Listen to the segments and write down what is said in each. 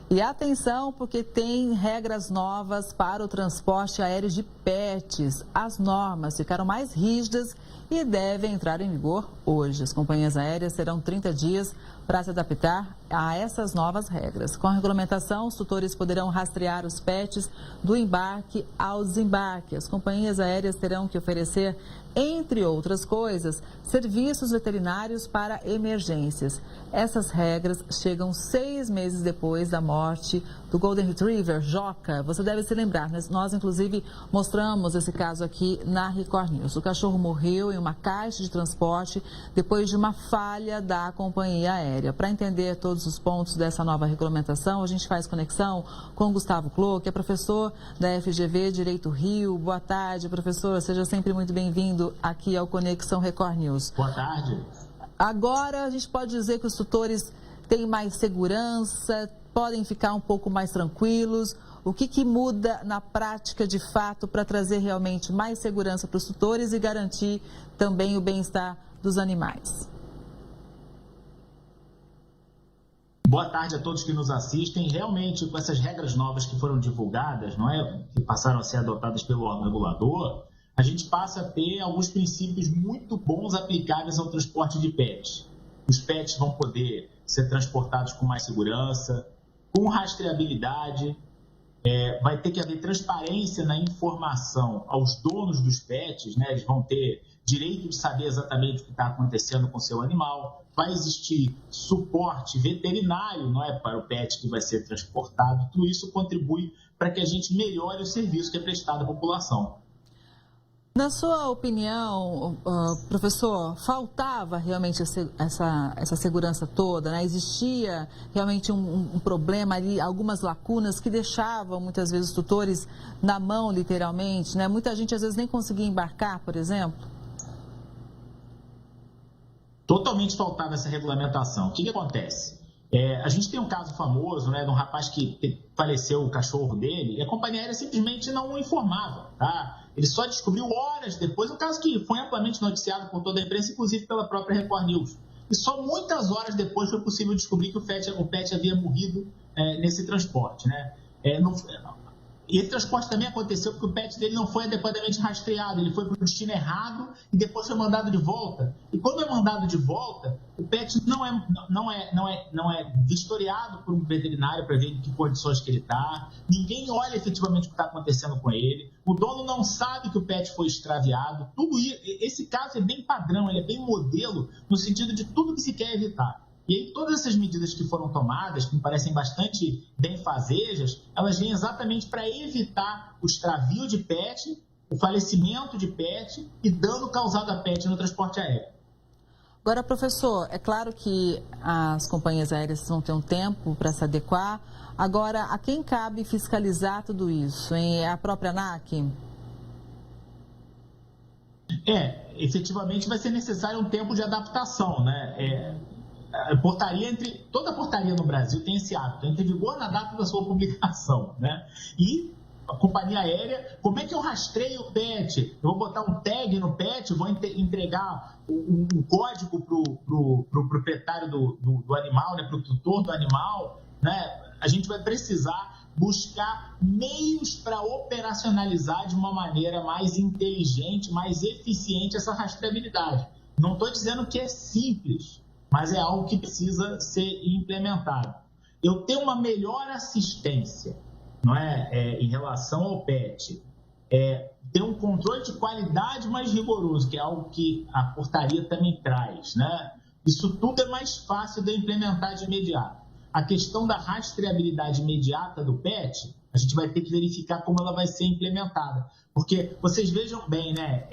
E atenção, porque tem regras novas para o transporte aéreo de pets. As normas ficaram mais rígidas e devem entrar em vigor hoje. As companhias aéreas terão 30 dias para se adaptar a essas novas regras. Com a regulamentação, os tutores poderão rastrear os pets do embarque ao desembarque. As companhias aéreas terão que oferecer, entre outras coisas, serviços veterinários para emergências. Essas regras chegam 6 meses depois da morte do Golden Retriever, Joca. Você deve se lembrar, nós inclusive mostramos esse caso aqui na Record News. O cachorro morreu em uma caixa de transporte depois de uma falha da companhia aérea. Para entender todos os pontos dessa nova regulamentação, a gente faz conexão com Gustavo Clô, que é professor da FGV Direito Rio. Boa tarde, professor. Seja sempre muito bem-vindo aqui ao Conexão Record News. Boa tarde. Agora a gente pode dizer que os tutores têm mais segurança, podem ficar um pouco mais tranquilos. O que muda na prática de fato para trazer realmente mais segurança para os tutores e garantir também o bem-estar dos animais? Boa tarde a todos que nos assistem. Realmente, com essas regras novas que foram divulgadas, não é, que passaram a ser adotadas pelo órgão regulador, a gente passa a ter alguns princípios muito bons aplicáveis ao transporte de pets. Os pets vão poder ser transportados com mais segurança, com rastreabilidade, vai ter que haver transparência na informação aos donos dos pets, né? Eles vão ter direito de saber exatamente o que está acontecendo com o seu animal, vai existir suporte veterinário, não é, para o pet que vai ser transportado. Tudo isso contribui para que a gente melhore o serviço que é prestado à população. Na sua opinião, professor, faltava realmente essa segurança toda, né? Existia realmente um problema ali, algumas lacunas que deixavam muitas vezes os tutores na mão, literalmente, né? Muita gente às vezes nem conseguia embarcar, por exemplo. Totalmente faltava essa regulamentação. O que acontece? A gente tem um caso famoso, né, de um rapaz que faleceu o cachorro dele e a companhia aérea simplesmente não o informava, tá? Ele só descobriu horas depois, um caso que foi amplamente noticiado por toda a imprensa, inclusive pela própria Record News. E só muitas horas depois foi possível descobrir que o pet havia morrido nesse transporte, né? E esse transporte também aconteceu porque o pet dele não foi adequadamente rastreado, ele foi para o destino errado e depois foi mandado de volta. E quando é mandado de volta, o pet não é vistoriado por um veterinário para ver em que condições que ele está, ninguém olha efetivamente o que está acontecendo com ele, o dono não sabe que o pet foi extraviado. Tudo isso, esse caso é bem padrão, ele é bem modelo no sentido de tudo que se quer evitar. E aí todas essas medidas que foram tomadas, que me parecem bastante benfazejas, elas vêm exatamente para evitar o extravio de pet, o falecimento de pet e dano causado a pet no transporte aéreo. Agora, professor, é claro que as companhias aéreas vão ter um tempo para se adequar. Agora, a quem cabe fiscalizar tudo isso? Hein? É a própria ANAC? Efetivamente vai ser necessário um tempo de adaptação, né? Toda portaria no Brasil tem esse hábito, entra em vigor na data da sua publicação, né? E a companhia aérea, como é que eu rastreio o pet? Eu vou botar um tag no pet, vou entregar um código para o proprietário do animal, né? Para o tutor do animal, né? A gente vai precisar buscar meios para operacionalizar de uma maneira mais inteligente, mais eficiente essa rastreabilidade. Não estou dizendo que é simples, mas é algo que precisa ser implementado. Eu tenho uma melhor assistência, não é, em relação ao pet, ter um controle de qualidade mais rigoroso, que é algo que a portaria também traz, né? Isso tudo é mais fácil de implementar de imediato. A questão da rastreabilidade imediata do pet, a gente vai ter que verificar como ela vai ser implementada. Porque vocês vejam bem, né,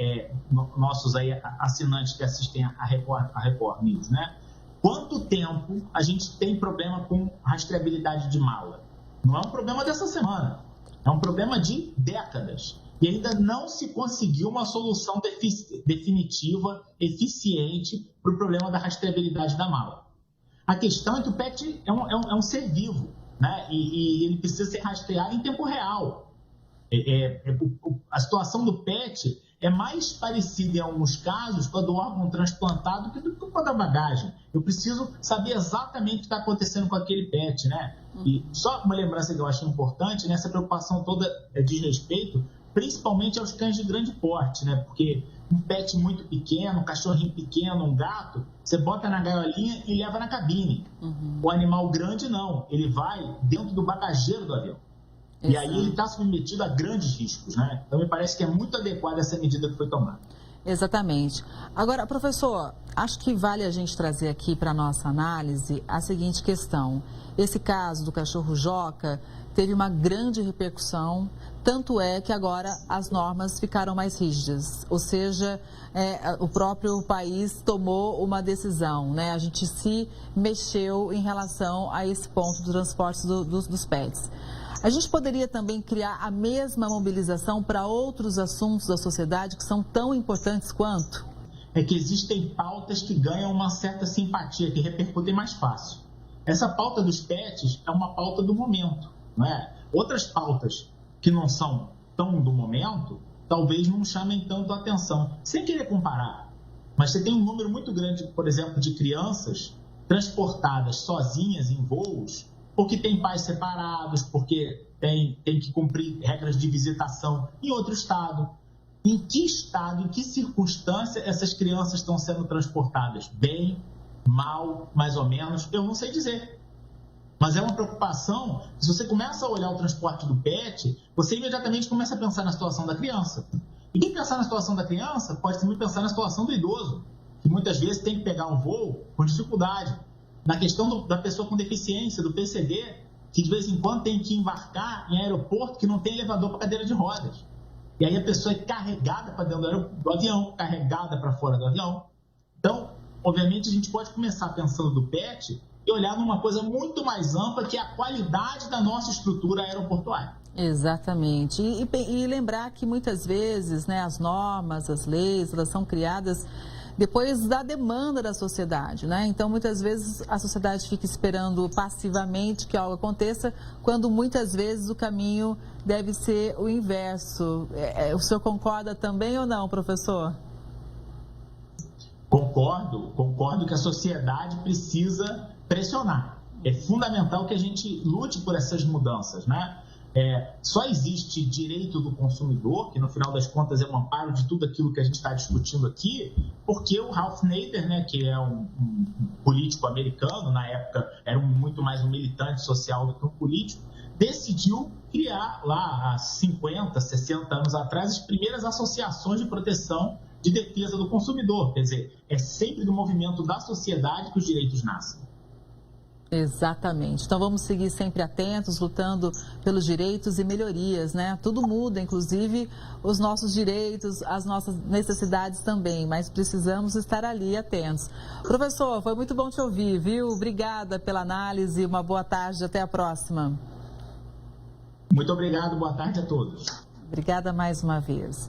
nossos aí assinantes que assistem a Record News, né? Quanto tempo a gente tem problema com rastreabilidade de mala? Não é um problema dessa semana, é um problema de décadas. E ainda não se conseguiu uma solução definitiva, eficiente para o problema da rastreabilidade da mala. A questão é que o pet é um ser vivo, né? E ele precisa ser rastreado em tempo real. A situação do pet é mais parecida em alguns casos com a do órgão transplantado que com a da bagagem. Eu preciso saber exatamente o que está acontecendo com aquele pet, né? E só uma lembrança que eu acho importante, né? Essa preocupação toda diz respeito principalmente aos cães de grande porte, né? Porque um pet muito pequeno, um cachorrinho pequeno, um gato, você bota na gaiolinha e leva na cabine. O animal grande não, ele vai dentro do bagageiro do avião. E aí ele está submetido a grandes riscos, né? Então me parece que é muito adequada essa medida que foi tomada. Exatamente. Agora, professor, acho que vale a gente trazer aqui para a nossa análise a seguinte questão. Esse caso do cachorro Joca teve uma grande repercussão, tanto é que agora as normas ficaram mais rígidas, ou seja, o próprio país tomou uma decisão, né? A gente se mexeu em relação a esse ponto do transporte dos pets. A gente poderia também criar a mesma mobilização para outros assuntos da sociedade que são tão importantes quanto? É que existem pautas que ganham uma certa simpatia, que repercutem mais fácil. Essa pauta dos pets é uma pauta do momento, não é? Outras pautas que não são tão do momento, talvez não chamem tanto a atenção. Sem querer comparar, mas você tem um número muito grande, por exemplo, de crianças transportadas sozinhas em voos, porque tem pais separados, porque tem que cumprir regras de visitação em outro estado. Em que estado, em que circunstância essas crianças estão sendo transportadas? Bem, mal, mais ou menos? Eu não sei dizer. Mas é uma preocupação. Se você começa a olhar o transporte do pet, você imediatamente começa a pensar na situação da criança. E quem pensar na situação da criança pode também pensar na situação do idoso, que muitas vezes tem que pegar um voo com dificuldade. Na questão da pessoa com deficiência, do PCD, que de vez em quando tem que embarcar em aeroporto que não tem elevador para cadeira de rodas. E aí a pessoa é carregada para dentro do avião, carregada para fora do avião. Então, obviamente, a gente pode começar pensando do PET e olhar numa coisa muito mais ampla, que é a qualidade da nossa estrutura aeroportuária. Exatamente. E lembrar que muitas vezes, né, as normas, as leis, elas são criadas depois da demanda da sociedade, né? Então, muitas vezes a sociedade fica esperando passivamente que algo aconteça, quando muitas vezes o caminho deve ser o inverso. O senhor concorda também ou não, professor? Concordo que a sociedade precisa pressionar. É fundamental que a gente lute por essas mudanças, né? Só existe direito do consumidor, que no final das contas é um amparo de tudo aquilo que a gente está discutindo aqui, porque o Ralph Nader, né, que é um político americano, na época era muito mais um militante social do que um político, decidiu criar lá há 50, 60 anos atrás as primeiras associações de proteção de defesa do consumidor. Quer dizer, é sempre do movimento da sociedade que os direitos nascem. Exatamente. Então vamos seguir sempre atentos, lutando pelos direitos e melhorias, né? Tudo muda, inclusive os nossos direitos, as nossas necessidades também, mas precisamos estar ali atentos. Professor, foi muito bom te ouvir, viu? Obrigada pela análise, uma boa tarde, até a próxima. Muito obrigado, boa tarde a todos. Obrigada mais uma vez.